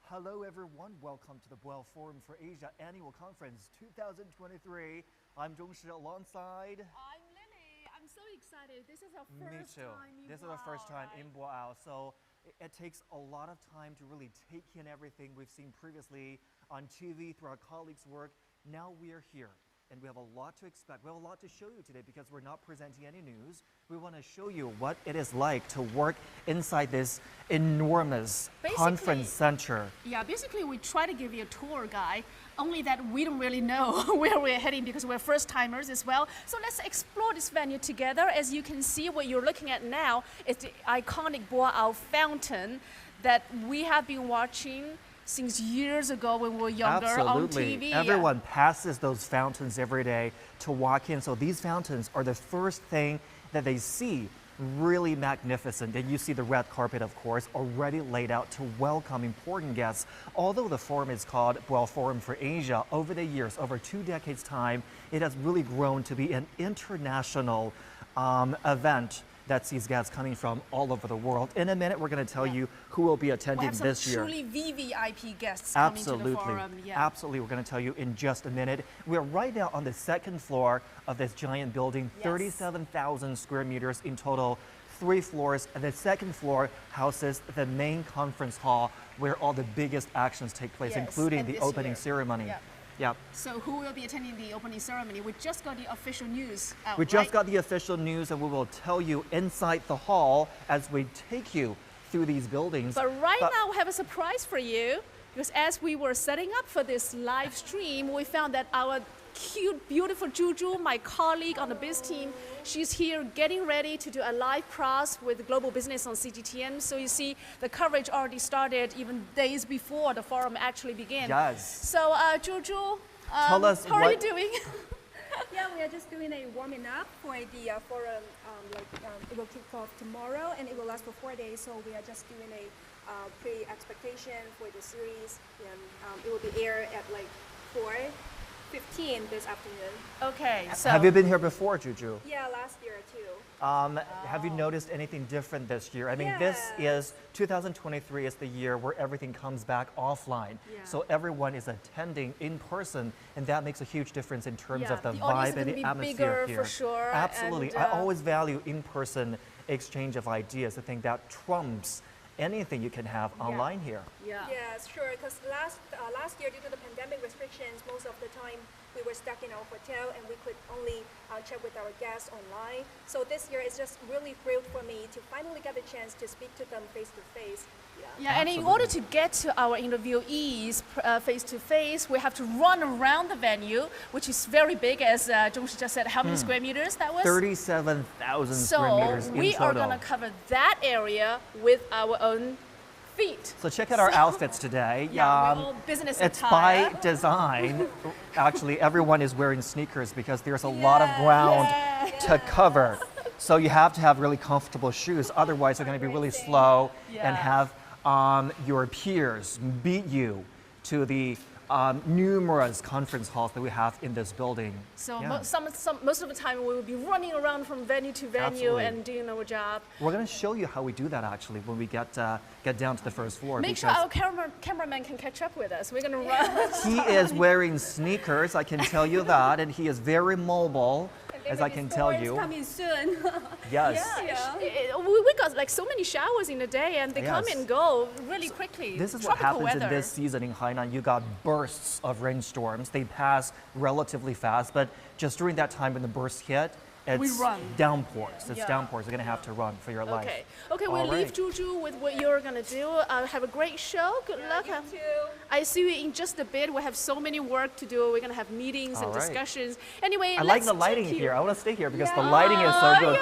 Hello everyone, welcome to the Boao Forum for Asia Annual Conference 2023. I'm Zhongshi alongside... I'm Lily. I'm so excited. This is our first Me too. time in This is Boao, our first time right? in Boao, so it takes a lot of time to really take in everything we've seen previously on TV through our colleagues' work. Now we are here. And we have a lot to expect. We have a lot to show you today because we're not presenting any news. We want to show you what it is like to work inside this enormous conference center. Yeah, basically we try to give you a tour guide, only that we don't really know where we're heading because we're first timers as well. So let's explore this venue together. As you can see, what you're looking at now is the iconic Boao Fountain that we have been watching since years ago when we were younger on TV. Everyone passes those fountains every day to walk in. So these fountains are the first thing that they see. Really magnificent. And you see the red carpet, of course, already laid out to welcome important guests. Although the forum is called Boao Forum for Asia, over the years, over 2 decades' time, it has really grown to be an international event that sees guests coming from all over the world. In a minute, we're going to tell you who will be attending this year. Truly VVIP guests coming to the forum. Absolutely, we're going to tell you in just a minute. We're right now on the second floor of this giant building, 37,000 square meters in total, 3 floors, and the second floor houses the main conference hall where all the biggest actions take place, including the opening ceremony. Yeah. So who will be attending the opening ceremony? We just got the official news out, We just got the official news, and we will tell you inside the hall as we take you through these buildings. But now we have a surprise for you, because as we were setting up for this live stream, we found that our cute, beautiful Juju, my colleague on the biz team, she's here getting ready to do a live class with global business on CGTN. So you see, the coverage already started even days before the forum actually began. Yes. So Juju, tell us how are you doing? Yeah, we are just doing a warming up for the forum. It will kick off tomorrow and it will last for 4 days. So we are just doing a pre-expectation for the series. And it will be aired at like 4:15 this afternoon. Okay, so have you been here before, Juju? Yeah, last year too. Have you noticed anything different this year? I mean, this is 2023 is the year where everything comes back offline. So everyone is attending in person, and that makes a huge difference in terms of the vibe and the atmosphere here. For sure. Absolutely. And, I always value in-person exchange of ideas. I think that trumps anything you can have online here. Yes, sure. Because last year, due to the pandemic restrictions, most of the time we were stuck in our hotel and we could only chat with our guests online. So this year, it's just really thrilled for me to finally get the chance to speak to them face to face. And in order to get to our interviewees face to face, we have to run around the venue, which is very big, as Zhongshi just said. How many square meters that was? 37,000 square meters in total. So we are going to cover that area with our own feet. So check out our outfits today. We're all business it's attire. by design. Actually, everyone is wearing sneakers because there's a lot of ground to cover. So you have to have really comfortable shoes. Otherwise, you're going to be really slow and have your peers beat you to the numerous conference halls that we have in this building. So most of the time we will be running around from venue to venue and doing our job. We're going to show you how we do that actually when we get down to the first floor. Make sure our cameraman can catch up with us. We're going to run. He is wearing sneakers, I can tell you that, and he is very mobile. As I can tell you. Coming soon. Yes. We got like so many showers in a day, and they come and go really quickly. This is Tropical what happens weather. in this season in Hainan. You got bursts of rainstorms. They pass relatively fast, but just during that time when the bursts hit, it's downpours. It's downpours. You're going to have to run for your life. Okay, we'll leave Juju with what you're going to do. Have a great show. Good luck. You too. I see you in just a bit. We have so many work to do. We're going to have meetings and discussions. Anyway, I like the lighting here. I want to stay here because the lighting is so good.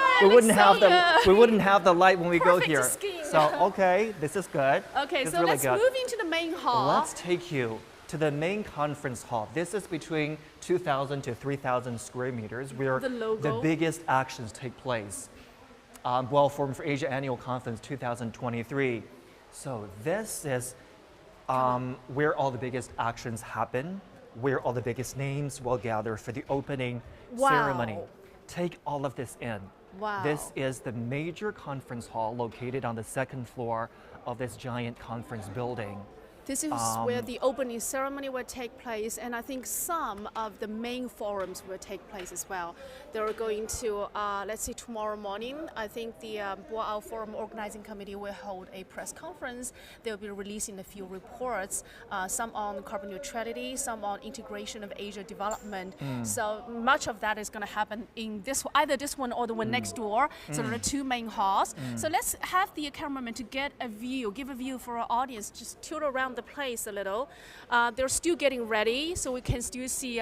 We wouldn't have the light when we go here. So this is good. Okay, so let's move into the main hall. Let's take you to the main conference hall. This is between 2,000 to 3,000 square meters where the biggest actions take place. Boao Forum for Asia Annual Conference 2023. So this is where all the biggest actions happen, where all the biggest names will gather for the opening ceremony. Take all of this in. This is the major conference hall located on the second floor of this giant conference building. This is where the opening ceremony will take place, and I think some of the main forums will take place as well. They're going to, let's see, tomorrow morning, I think the Boao Forum Organizing Committee will hold a press conference. They'll be releasing a few reports, some on carbon neutrality, some on integration of Asia development. So much of that is going to happen in either this one or the one next door. So there are two main halls. So let's have the cameraman to get a view, give a view for our audience, just tour around the place a little. They're still getting ready, so we can still see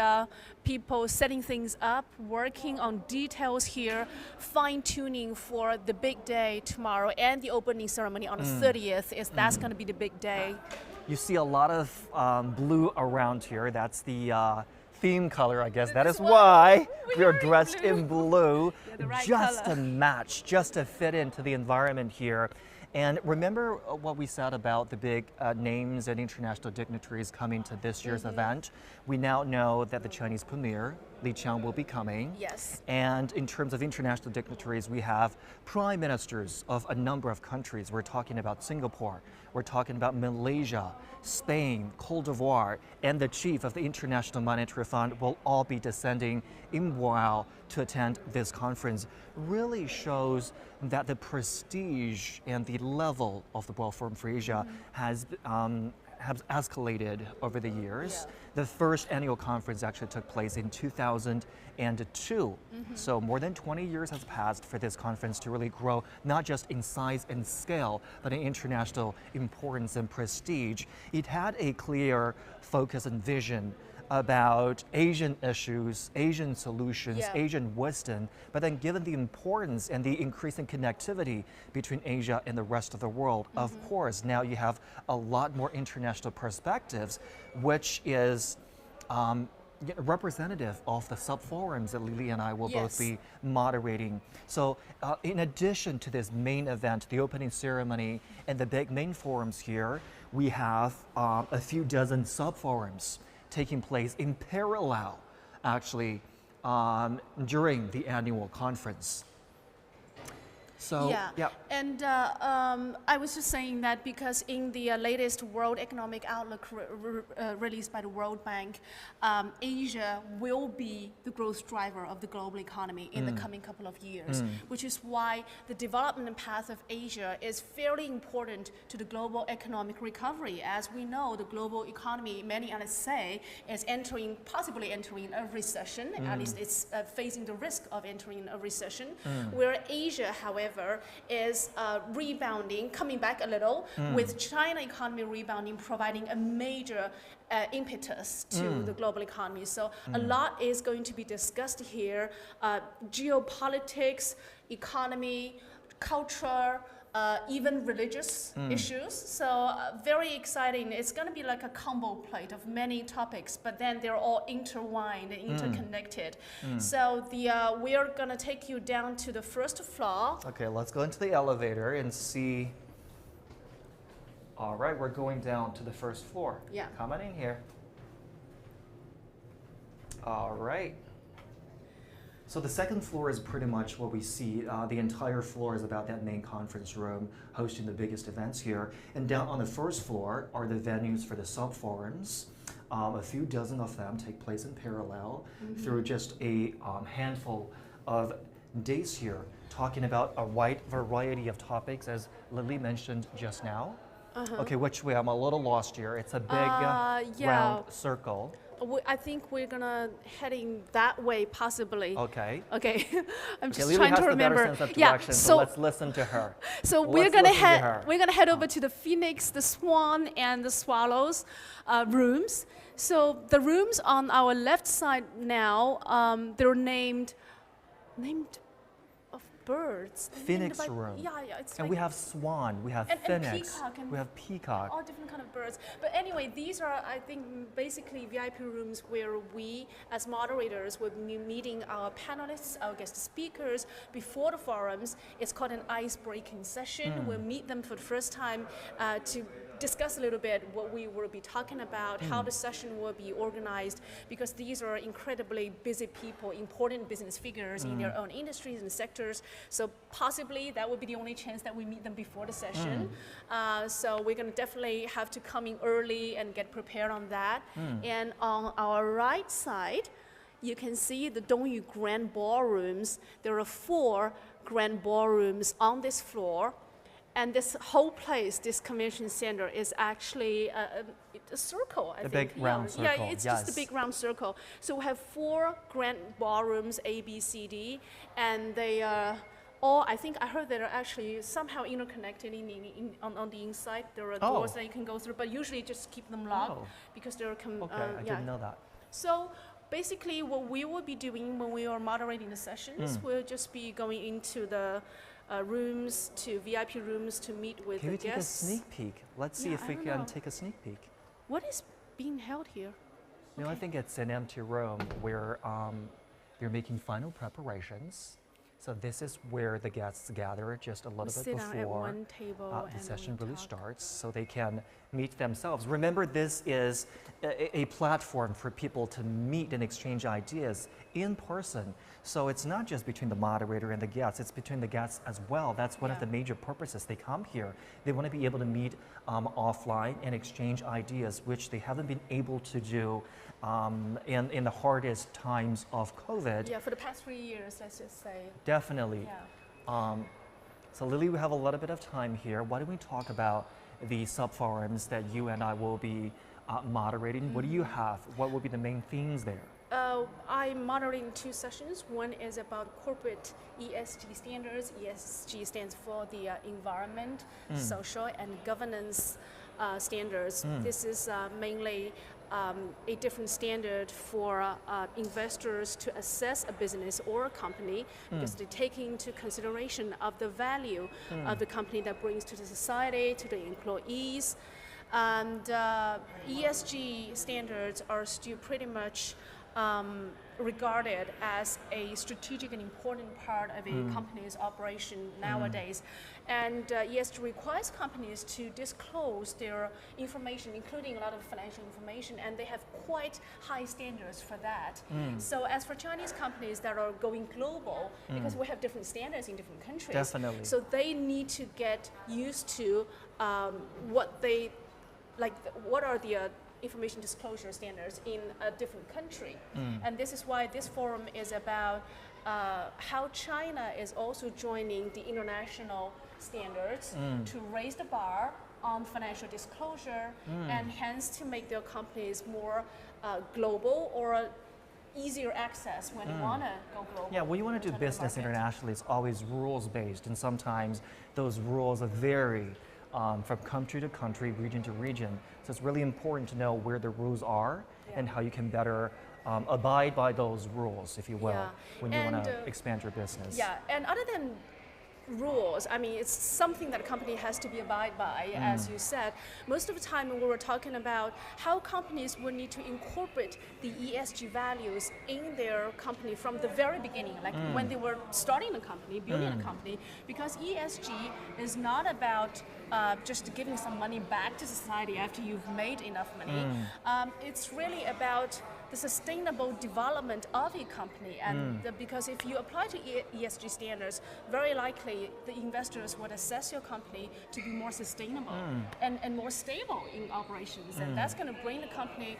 people setting things up, working on details here, fine-tuning for the big day tomorrow and the opening ceremony on the 30th. That's going to be the big day. You see a lot of blue around here. That's the theme color, I guess. That is why we are dressed in blue, just to match, just to fit into the environment here. And remember what we said about the big names and international dignitaries coming to this year's event? We now know that the Chinese Premier, Li Qiang, will be coming. Yes. And in terms of international dignitaries, we have prime ministers of a number of countries. We're talking about Singapore, we're talking about Malaysia, Spain, Cote d'Ivoire, and the chief of the International Monetary Fund will all be descending in Boao to attend this conference. Really shows that the prestige and the level of the Boao Forum for Asia has escalated over the years. The first annual conference actually took place in 2002. So more than 20 years has passed for this conference to really grow, not just in size and scale, but in international importance and prestige. It had a clear focus and vision about Asian issues, Asian solutions, Asian wisdom, but then given the importance and the increasing connectivity between Asia and the rest of the world, of course, now you have a lot more international perspectives, which is representative of the sub-forums that Lily and I will both be moderating. So in addition to this main event, the opening ceremony, and the big main forums here, we have a few dozen sub-forums taking place in parallel, actually, during the annual conference. So, and I was just saying that because in the latest World Economic Outlook released by the World Bank, Asia will be the growth driver of the global economy in the coming couple of years, which is why the development path of Asia is fairly important to the global economic recovery. As we know, the global economy, many analysts say, is possibly entering a recession. At least it's facing the risk of entering a recession, where Asia, however, is rebounding, coming back a little, with China economy rebounding, providing a major impetus to the global economy. So a lot is going to be discussed here, geopolitics, economy, culture, even religious issues. So very exciting. It's going to be like a combo plate of many topics, but then they're all intertwined and interconnected. So we are going to take you down to the first floor. Okay, let's go into the elevator and see. All right, we're going down to the first floor. Yeah. Coming in here. All right. So the second floor is pretty much what we see. The entire floor is about that main conference room hosting the biggest events here. And down on the first floor are the venues for the sub-forums. A few dozen of them take place in parallel through just a handful of days here, talking about a wide variety of topics, as Lily mentioned just now. Okay, which way? I'm a little lost here. It's a big round circle. I think we're gonna heading that way, possibly. Okay. Okay, I'm just Lily trying has to the remember. better sense of direction, so let's listen to her. So we're gonna head over to the Phoenix, the Swan, and the Swallows rooms. So the rooms on our left side now, they're named of birds. Phoenix room. Yeah, it's and like, we have swan, we have and phoenix, peacock, and we have peacock. all different kind of birds. But anyway, these are, I think, basically VIP rooms where we, as moderators, will be meeting our panelists, our guest speakers before the forums. It's called an ice-breaking session. We'll meet them for the first time to discuss a little bit what we will be talking about, how the session will be organized, because these are incredibly busy people, important business figures in their own industries and sectors. So possibly that would be the only chance that we meet them before the session. So we're going to definitely have to come in early and get prepared on that. And on our right side, you can see the Dongyu Grand Ballrooms. There are 4 grand ballrooms on this floor. And this whole place, this convention center, is actually a circle, I think. The big round circle, Yeah, it's just a big round circle. So we have 4 grand ballrooms, A, B, C, D, and they are all, I think I heard they're actually somehow interconnected on the inside. There are doors that you can go through, but usually just keep them locked because they're... Okay, I didn't know that. So basically what we will be doing when we are moderating the sessions, we'll just be going into the rooms, to VIP rooms to meet with the guests. Can we take a sneak peek? Let's see if we can take a sneak peek. What is being held here? No, I think it's an empty room where they're making final preparations. So this is where the guests gather just a little bit before the session really starts, so they can meet themselves. Remember, this is a platform for people to meet and exchange ideas in person. So it's not just between the moderator and the guests, it's between the guests as well. That's one of the major purposes they come here. They want to be able to meet offline and exchange ideas, which they haven't been able to do in the hardest times of COVID. Yeah, for the past 3 years, let's just say. Definitely. Yeah. So Lily, we have a little bit of time here. Why don't we talk about the sub-forums that you and I will be moderating? What do you have? What will be the main themes there? I'm moderating 2 sessions. One is about corporate ESG standards. ESG stands for the environment, social, and governance standards. This is mainly a different standard for investors to assess a business or a company, because they take into consideration of the value of the company that brings to the society, to the employees. And ESG standards are still pretty much regarded as a strategic and important part of a company's operation nowadays. And ESG requires companies to disclose their information, including a lot of financial information, and they have quite high standards for that. So as for Chinese companies that are going global, because we have different standards in different countries, Definitely. so they need to get used to what are the information disclosure standards in a different country. And this is why this forum is about how China is also joining the international standards to raise the bar on financial disclosure and hence to make their companies more global or easier access when you want to go global. Yeah, when you want to do business internationally, it's always rules-based, and sometimes those rules vary from country to country, region to region. So it's really important to know where the rules are and how you can better abide by those rules, if you will, when you want to expand your business. Yeah, and other than rules, I mean, it's something that a company has to be abide by, as you said. Most of the time when we were talking about how companies would need to incorporate the ESG values in their company from the very beginning, like when they were starting a company, building a company, because ESG is not about just giving some money back to society after you've made enough money. It's really about the sustainable development of a company, and because if you apply to ESG standards, very likely the investors would assess your company to be more sustainable and more stable in operations, and that's going to bring the company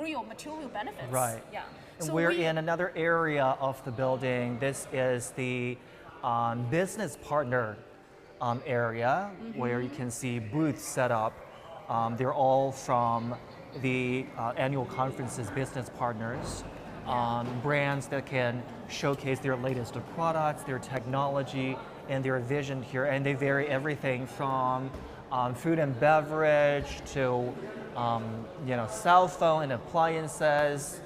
real material benefits. Right. Yeah. And So we're in another area of the building. This is the business partner area where you can see booths set up. They're all from the annual conference's business partners, brands that can showcase their latest products, their technology, and their vision here. And they vary everything from food and beverage to cell phone and appliances,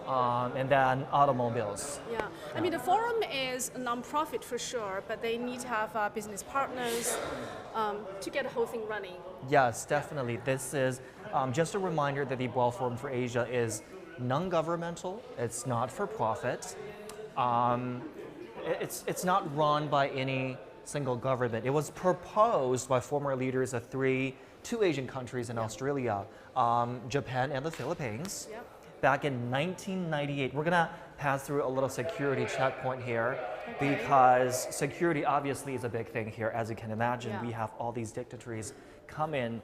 and then automobiles. Yeah, I mean the forum is a non-profit for sure, but they need to have business partners to get the whole thing running. Yes, definitely. This is just a reminder that the Boao Forum for Asia is non-governmental. It's not for profit. It's not run by any single government. It was proposed by former leaders of two Asian countries in Australia, Japan and the Philippines. Yep. Back in 1998. We're gonna pass through a little security checkpoint here Okay. because security obviously is a big thing here. As you can imagine, Yeah. we have all these dignitaries come in.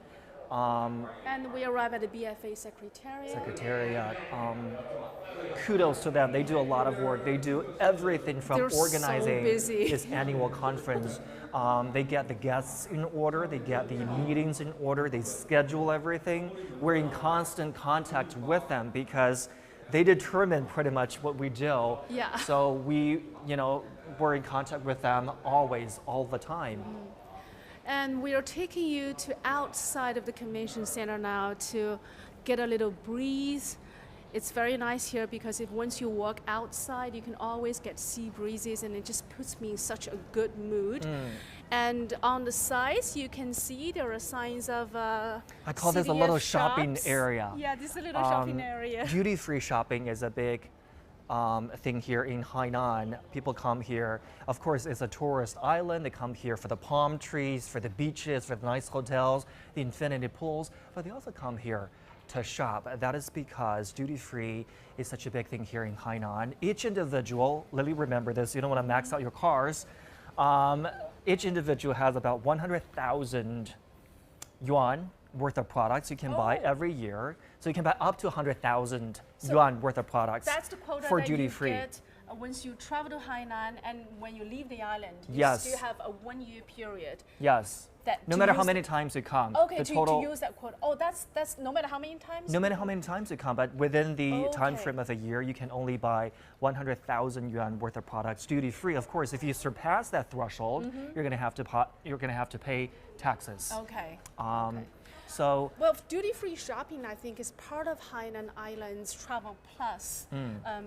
And we arrive at the BFA Secretariat. Secretariat. Kudos to them. They do a lot of work. They do everything from They're so organizing busy. this annual conference. They get the guests in order. They get the meetings in order. They schedule everything. We're in constant contact with them because they determine pretty much what we do. Yeah. So we're in contact with them always, all the time. And we are taking you to outside of the convention center now to get a little breeze. It's very nice here because once you walk outside, you can always get sea breezes, and it just puts me in such a good mood. And on the sides, you can see there are signs of I call this a little CDF shopping shops. area. Yeah, this is a little shopping area. Duty-free shopping is a big thing here in Hainan. People come here. Of course, it's a tourist island. They come here for the palm trees, for the beaches, for the nice hotels, the infinity pools, but they also come here to shop. That is because duty-free is such a big thing here in Hainan. Each individual, Lily, remember this, you don't want to max out your cars. Each individual has about 100,000 yuan worth of products you can buy every year. So you can buy up to 100,000 yuan worth of products That's the quota for that duty-free. you get once you travel to Hainan, and when you leave the island, you Yes. still have a 1-year period. Yes. That No to matter how use- many times you come. Okay, the to total, use that quota. Oh, that's no matter how many times? no matter how many times you come, but within the time Okay. frame of a year, you can only buy 100,000 yuan worth of products duty-free. Of course, if you surpass that threshold, you're gonna have to pay taxes. Okay. So Well, duty-free shopping, I think, is part of Hainan Island's Travel Plus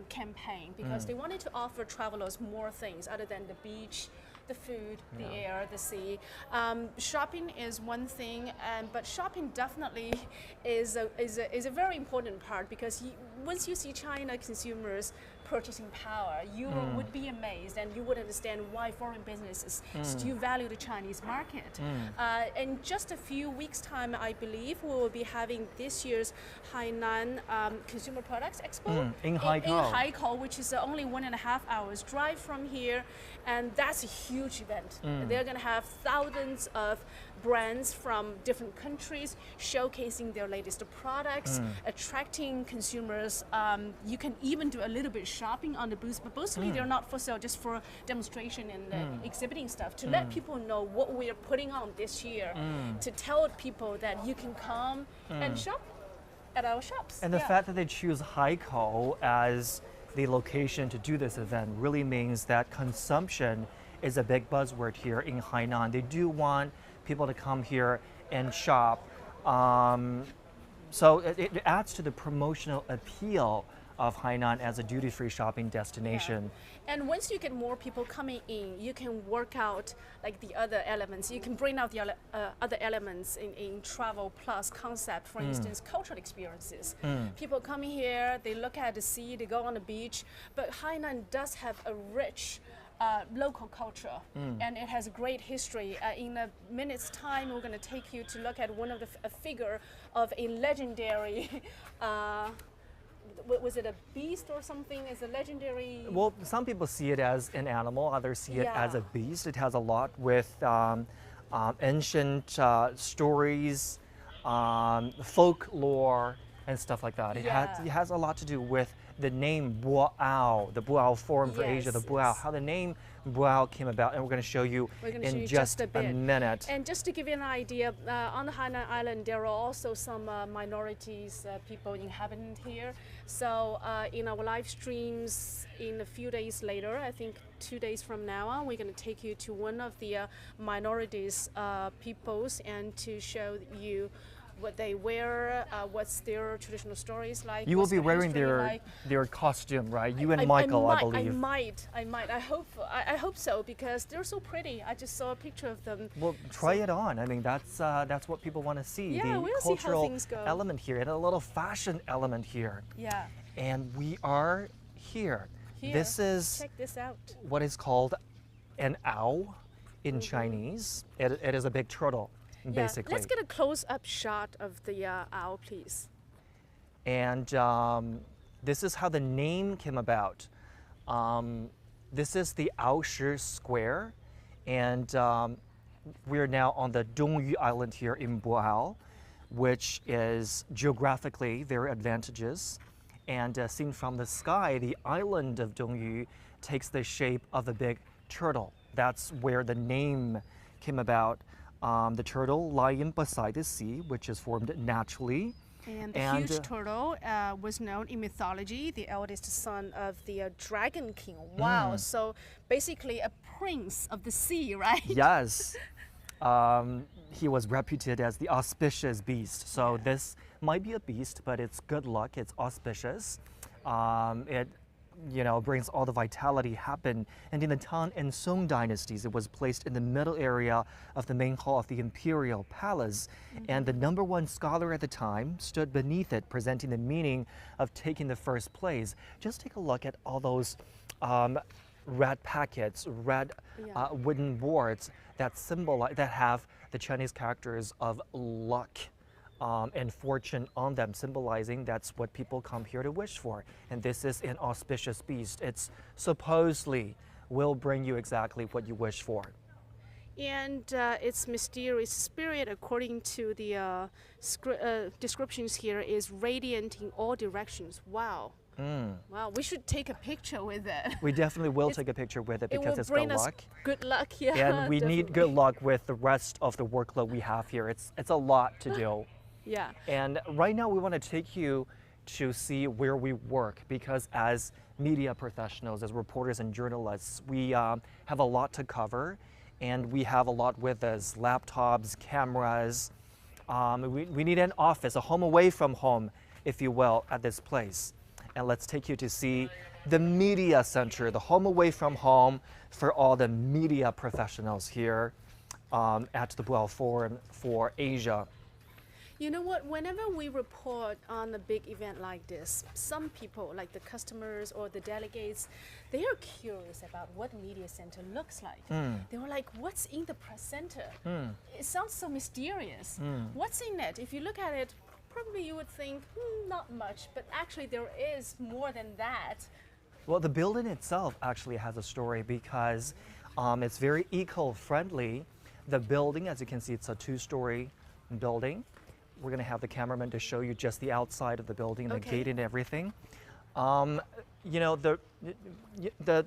campaign because they wanted to offer travelers more things other than the beach, the food, the air, the sea. Shopping is one thing, but shopping definitely is a very important part because once you see China consumers purchasing power, you would be amazed and you would understand why foreign businesses still value the Chinese market. In just a few weeks' time, I believe we will be having this year's Hainan Consumer Products Expo in in Haikou. Haikou, which is only 1.5 hours drive from here, and that's a huge event. They're going to have thousands of brands from different countries showcasing their latest products, attracting consumers. You can even do a little bit shopping on the booths, but mostly they're not for sale, just for demonstration and exhibiting stuff to let people know what we are putting on this year, to tell people that you can come and shop at our shops. And the fact that they choose Haikou as the location to do this event really means that consumption is a big buzzword here in Hainan. They do want people to come here and shop. So it adds to the promotional appeal of Hainan as a duty-free shopping destination. And once you get more people coming in, you can work out like the other elements. You can bring out the other elements in Travel Plus concept. For instance, cultural experiences. People coming here, they look at the sea, they go on the beach. But Hainan does have a rich local culture, and it has a great history. In a minute's time, we're going to take you to look at one of a figure of a legendary. Was it a beast or something? Is a legendary? Well, some people see it as an animal, others see it as a Yeah. beast. It has a lot with ancient stories, folklore, and stuff like that. It has a lot to do with the name Boao, the Boao Forum for Asia, the Boao, how the name Boao came about, and we're going to show you in just a minute. And just to give you an idea, on the Hainan Island, there are also some minorities, people inhabitant here. So in our live streams, in a few days later, I think 2 days from now on, we're going to take you to one of the minorities peoples and to show you what they wear, what's their traditional stories like. You will what's be their wearing history their costume, right? You and Michael, I believe. I might. I hope so because they're so pretty. I just saw a picture of them. Well, try it on. I mean, that's what people want to see. Yeah, the we'll see how cultural things go. element here and a little fashion element here. Yeah. And we are here. Here. This is Check this out. what is called an ao in Chinese. It is a big turtle, basically. Let's get a close-up shot of the owl, please. And this is how the name came about. This is the Aoshi Square, and we're now on the Dongyu Island here in Boao, which is geographically very advantageous. And seen from the sky, the island of Dongyu takes the shape of a big turtle. That's where the name came about. The turtle lying beside the sea, which is formed naturally. And the huge turtle was known in mythology, the eldest son of the Dragon King. Wow, so basically a prince of the sea, right? Yes. He was reputed as the auspicious beast. So this might be a beast, but it's good luck, it's auspicious. It brings all the vitality happen. And in the Tang and Song dynasties, it was placed in the middle area of the main hall of the imperial palace. And the number one scholar at the time stood beneath it, presenting the meaning of taking the first place. Just take a look at all those red packets, red wooden boards that have the Chinese characters of luck and fortune on them, symbolizing that's what people come here to wish for. And this is an auspicious beast. It's supposedly will bring you exactly what you wish for. And its mysterious spirit, according to the descriptions here, is radiant in all directions. Wow. Wow, we should take a picture with it. We definitely will take a picture with it because it's good luck. Good luck, yeah. And we need good luck with the rest of the workload we have here. It's a lot to do. Yeah. And right now we want to take you to see where we work, because as media professionals, as reporters and journalists, we have a lot to cover, and we have a lot with us: laptops, cameras. We need an office, a home away from home, if you will, at this place. And let's take you to see the media center, the home away from home for all the media professionals here at the Boao Forum for Asia. You know what, whenever we report on a big event like this, some people, like the customers or the delegates, they are curious about what media center looks like. They were like, what's in the press center? It sounds so mysterious. What's in it? If you look at it, probably you would think, not much, but actually there is more than that. Well, the building itself actually has a story, because it's very eco-friendly. The building, as you can see, it's a two-story building. We're going to have the cameraman to show you just the outside of the building, the gate and everything. The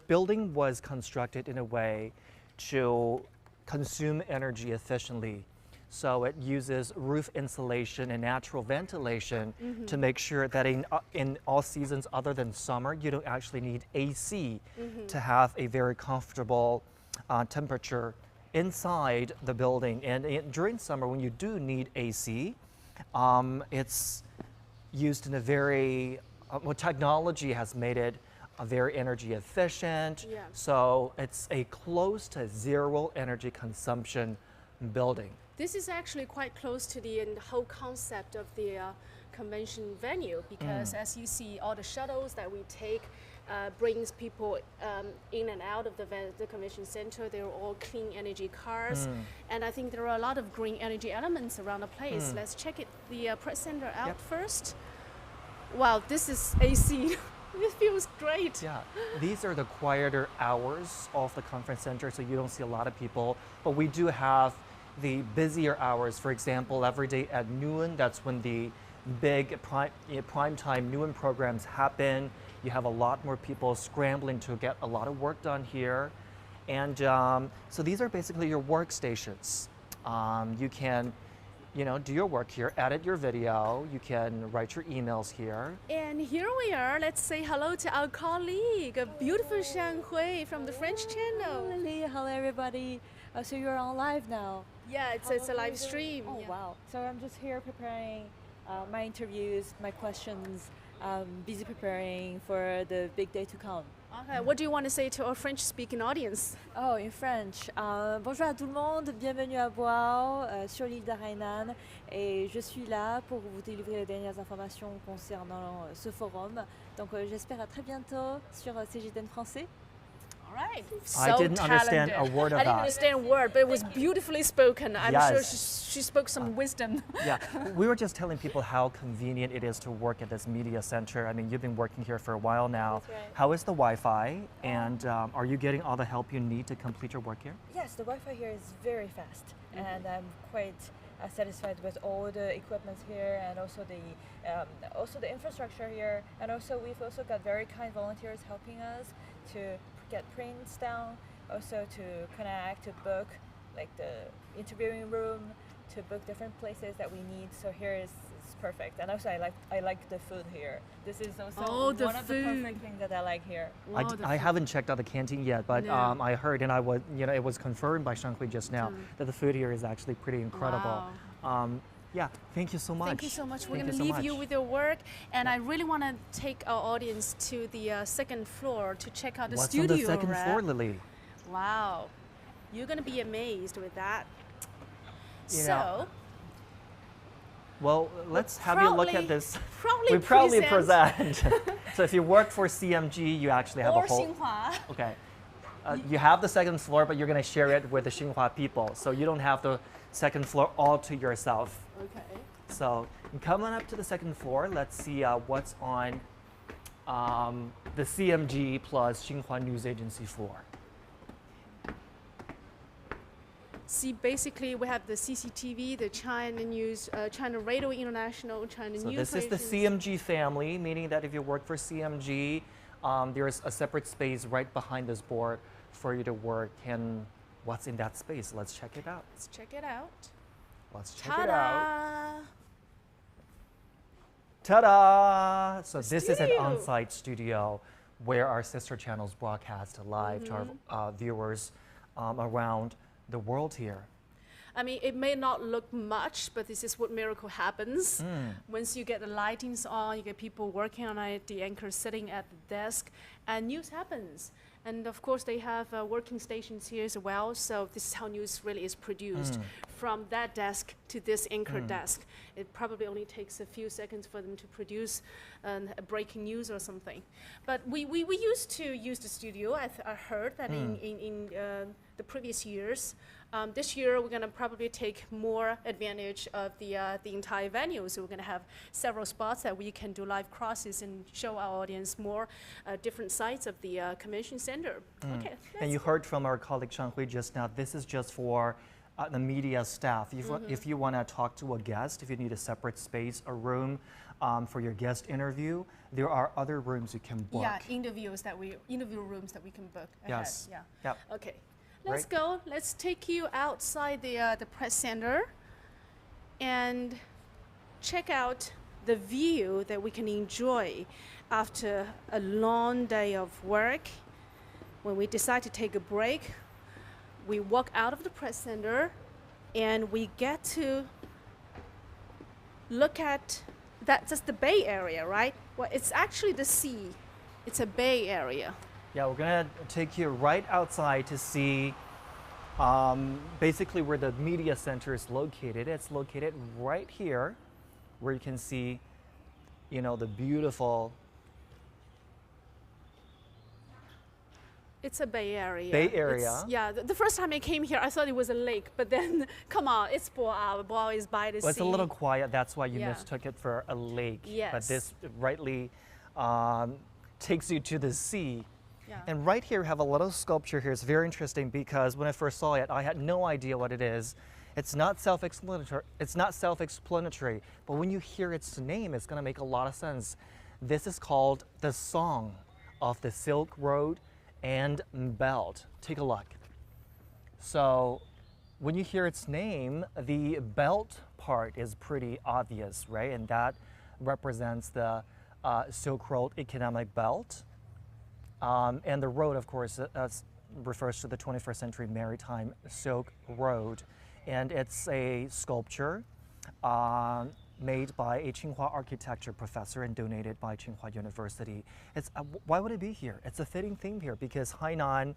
building was constructed in a way to consume energy efficiently. So it uses roof insulation and natural ventilation to make sure that in all seasons other than summer, you don't actually need AC to have a very comfortable temperature inside the building. And during summer, when you do need AC, it's used in a very, technology has made it very energy efficient. So it's a close to zero energy consumption building. This is actually quite close to the whole concept of the convention venue, because as you see, all the shuttles that we take brings people in and out of the convention center. They're all clean energy cars. And I think there are a lot of green energy elements around the place. Let's check the press center out first. Wow, this is AC. It feels great. Yeah, these are the quieter hours of the conference center, so you don't see a lot of people. But we do have the busier hours. For example, every day at noon, that's when the big prime time noon programs happen. You have a lot more people scrambling to get a lot of work done here. And so these are basically your workstations. You can do your work here, edit your video, you can write your emails here. And here we are. Let's say hello to our colleague, a beautiful Shang Hui from the French channel. Hello everybody. So you're on live now? Yeah, it's a live stream. Oh, wow. So I'm just here preparing my interviews, my questions, busy preparing for the big day to come. Okay, what do you want to say to our French-speaking audience? Oh, in French. Bonjour à tout le monde, bienvenue à Boao, sur l'île de Hainan. Et je suis là pour vous délivrer les dernières informations concernant ce forum. Donc j'espère à très bientôt sur CGTN français. All right. I didn't understand a word of I didn't that. understand a word, but it was beautifully spoken. I'm sure Yes. she spoke some wisdom. Yeah, we were just telling people how convenient it is to work at this media center. I mean, you've been working here for a while now. That's right. How is the Wi-Fi? And are you getting all the help you need to complete your work here? Yes, the Wi-Fi here is very fast, and I'm quite satisfied with all the equipment here, and also the infrastructure here. And also we've also got very kind volunteers helping us to get prints down, also to connect, to book like the interviewing room, to book different places that we need. So here is perfect. And also I like the food here. This is also the one of the food. perfect things that I like here. I haven't checked out the canteen yet, but No. I heard, and it was confirmed by Shanghui just now that the food here is actually pretty incredible. Yeah, thank you so much. Thank you so much. We're Thank going to so leave you much. with your work, and I really want to take our audience to the second floor to check out the What's studio. on the second right? floor, Lily? Wow, you're going to be amazed with that. You So, know, well, let's have you look at this. Proudly We proudly present. present. So if you work for CMG, you actually have or a whole. Xinhua. Okay. You have the second floor, but you're going to share it with the Xinhua people. So you don't have the second floor all to yourself. Okay. So come on up to the second floor. Let's see what's on the CMG plus Xinhua News Agency floor. See, basically, we have the CCTV, the China News, China Radio International, China So News. this is the CMG family, meaning that if you work for CMG, there's a separate space right behind this board for you to work. And what's in that space? Let's check it out. Let's check it out. Let's check it out. Ta-da! Ta-da! So this is an studio. on-site studio where our sister channels broadcast live to our viewers around the world here. I mean, it may not look much, but this is what miracle happens. Once you get the lightings on, you get people working on it, the anchor sitting at the desk, and news happens. And of course, they have working stations here as well. So this is how news really is produced. From that desk to this anchor desk. It probably only takes a few seconds for them to produce a breaking news or something. But we used to use the studio. I heard that in the previous years. This year, we're going to probably take more advantage of the entire venue. So we're going to have several spots that we can do live crosses and show our audience more different sides of the convention center. Okay. And you heard from our colleague Shanghui just now, this is just for the media staff. If you want to talk to a guest, if you need a separate space, a room for your guest interview, there are other rooms you can book. Yeah, interview rooms that we can book ahead. Yes. Yeah. Yep. Okay. Let's Right. go. Let's take you outside the press center and check out the view that we can enjoy after a long day of work. When we decide to take a break, we walk out of the press center and we get to look at that's the Bay Area, right? Well, it's actually the sea. It's a Bay Area. Yeah, we're going to take you right outside to see basically where the media center is located. It's located right here where you can see, the beautiful It's a Bay Area. Bay Area. Yeah, the first time I came here, I thought it was a lake, but then, come on, it's Boao. Boao is by the sea. Well, it's a little quiet. That's why you Yeah. mistook it for a lake. Yes. But this rightly takes you to the sea. Yeah. And right here, we have a little sculpture here. It's very interesting because when I first saw it, I had no idea what it is. It's not self-explanatory. But when you hear its name, it's going to make a lot of sense. This is called the Song of the Silk Road and Belt. Take a look. So when you hear its name, the belt part is pretty obvious, right? And that represents the Silk Road economic belt. And the road, of course, refers to the 21st century maritime Silk Road. And it's a sculpture made by a Tsinghua architecture professor and donated by Tsinghua University. Why would it be here? It's a fitting theme here because Hainan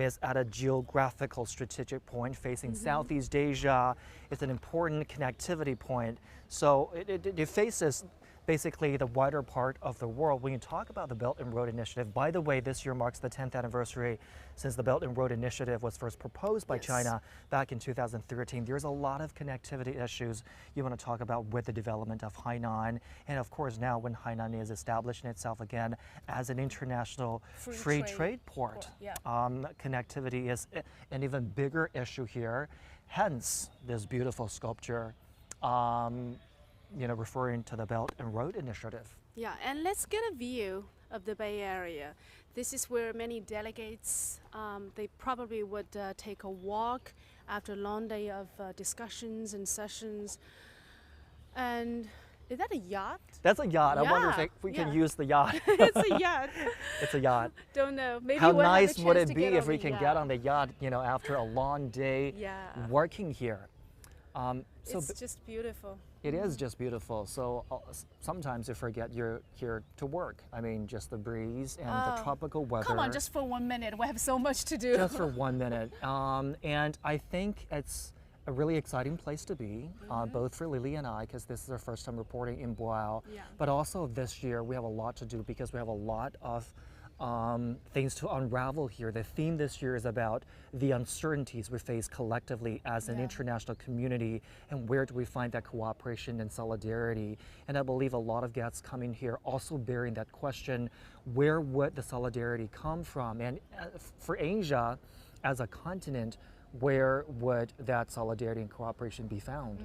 is at a geographical strategic point facing Southeast Asia. It's an important connectivity point. So it faces basically the wider part of the world. When you talk about the Belt and Road Initiative, by the way, this year marks the 10th anniversary since the Belt and Road Initiative was first proposed by China back in 2013. There's a lot of connectivity issues you want to talk about with the development of Hainan. And of course, now when Hainan is establishing itself again as an international free trade port, connectivity is an even bigger issue here. Hence, this beautiful sculpture, referring to the Belt and Road Initiative. Yeah, and let's get a view of the Bay Area. This is where many delegates, they probably would take a walk after a long day of discussions and sessions. And is that a yacht? That's a yacht. Yeah, I wonder if we can use the yacht. It's a yacht. It's a yacht. Don't know. Maybe How we'll nice have a would chance it to be get if on we the can yacht. get on the yacht, after a long day working here. It's just beautiful. It is just beautiful. So sometimes you forget you're here to work. I mean, just the breeze and the tropical weather. Come on, just for 1 minute. We have so much to do. Just for 1 minute. And I think it's a really exciting place to be, both for Lily and I, because this is our first time reporting in Boao. But also this year, we have a lot to do because we have a lot of things to unravel here. The theme this year is about the uncertainties we face collectively as an international community, and where do we find that cooperation and solidarity. And I believe a lot of guests coming here also bearing that question, where would the solidarity come from? And for Asia as a continent, where would that solidarity and cooperation be found?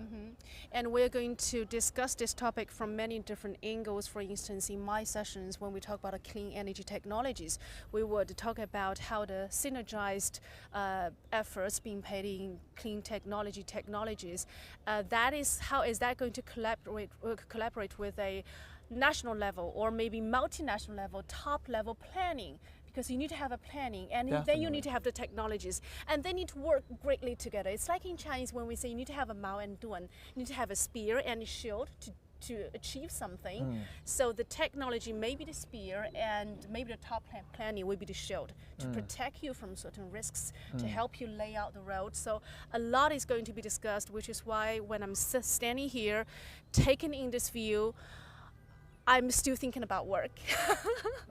And we're going to discuss this topic from many different angles. For instance, in my sessions, when we talk about clean energy technologies, we would talk about how the synergized efforts being paid in clean technologies, how is that going to collaborate with a national level or maybe multinational level, top level planning? Because you need to have a planning, and then you need to have the technologies, and they need to work greatly together. It's like in Chinese when we say you need to have a Mao and Dun, you need to have a spear and a shield to achieve something. So the technology may be the spear, and maybe the top planning will be the shield to protect you from certain risks, to help you lay out the road. So a lot is going to be discussed, which is why when I'm standing here, taking in this view, I'm still thinking about work.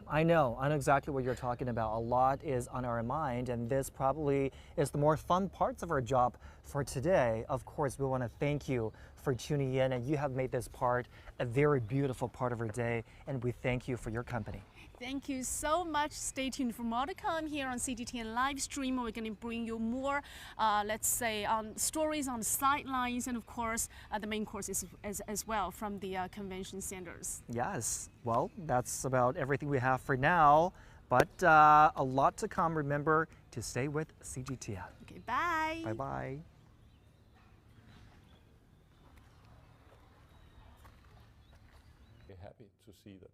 I know exactly what you're talking about. A lot is on our mind, and this probably is the more fun parts of our job for today. Of course, we want to thank you for tuning in, and you have made this part a very beautiful part of our day, and we thank you for your company. Thank you so much. Stay tuned for more to come here on CGTN live stream. We're going to bring you more, let's say, stories on the sidelines, and of course, the main courses as well from the convention centers. Yes. Well, that's about everything we have for now, but a lot to come. Remember to stay with CGTN. Okay, bye. Bye-bye. Happy to see that